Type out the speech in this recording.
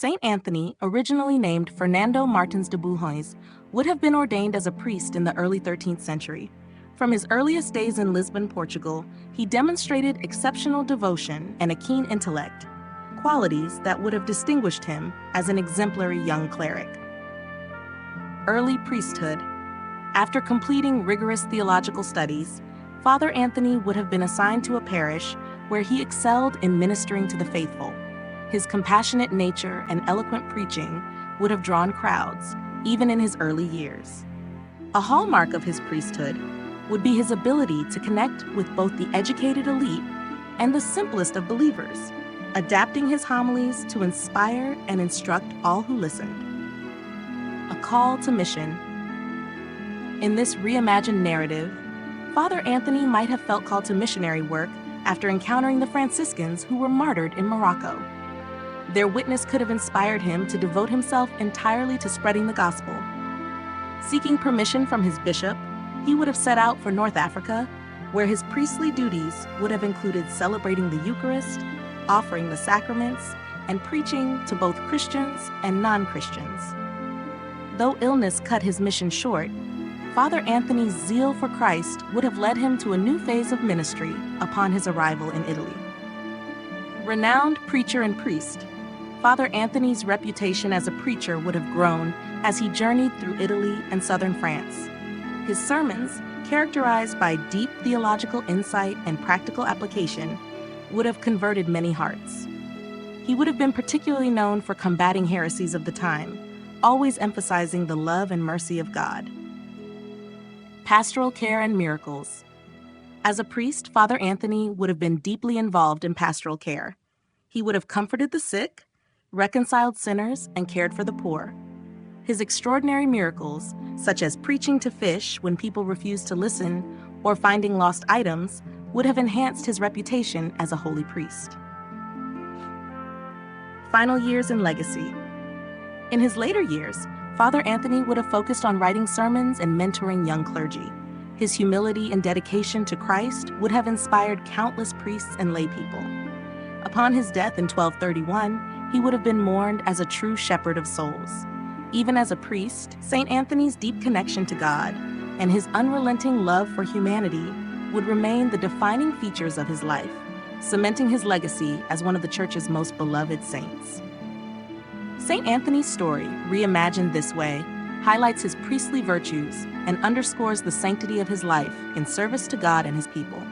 Saint Anthony, originally named Fernando Martins de Bulhões, would have been ordained as a priest in the early 13th century. From his earliest days in Lisbon, Portugal, he demonstrated exceptional devotion and a keen intellect, qualities that would have distinguished him as an exemplary young cleric. Early priesthood. After completing rigorous theological studies, Father Anthony would have been assigned to a parish where he excelled in ministering to the faithful. His compassionate nature and eloquent preaching would have drawn crowds, even in his early years. A hallmark of his priesthood would be his ability to connect with both the educated elite and the simplest of believers, adapting his homilies to inspire and instruct all who listened. A call to mission. In this reimagined narrative, Father Anthony might have felt called to missionary work after encountering the Franciscans who were martyred in Morocco. Their witness could have inspired him to devote himself entirely to spreading the gospel. Seeking permission from his bishop, he would have set out for North Africa, where his priestly duties would have included celebrating the Eucharist, offering the sacraments, and preaching to both Christians and non-Christians. Though illness cut his mission short, Father Anthony's zeal for Christ would have led him to a new phase of ministry upon his arrival in Italy. Renowned preacher and priest, Father Anthony's reputation as a preacher would have grown as he journeyed through Italy and southern France. His sermons, characterized by deep theological insight and practical application, would have converted many hearts. He would have been particularly known for combating heresies of the time, always emphasizing the love and mercy of God. Pastoral care and miracles. As a priest, Father Anthony would have been deeply involved in pastoral care. He would have comforted the sick, reconciled sinners, and cared for the poor. His extraordinary miracles, such as preaching to fish when people refused to listen or finding lost items, would have enhanced his reputation as a holy priest. Final years and legacy. In his later years, Father Anthony would have focused on writing sermons and mentoring young clergy. His humility and dedication to Christ would have inspired countless priests and laypeople. Upon his death in 1231, he would have been mourned as a true shepherd of souls. Even as a priest, St. Anthony's deep connection to God and his unrelenting love for humanity would remain the defining features of his life, cementing his legacy as one of the Church's most beloved saints. St. Anthony's story, reimagined this way, highlights his priestly virtues and underscores the sanctity of his life in service to God and his people.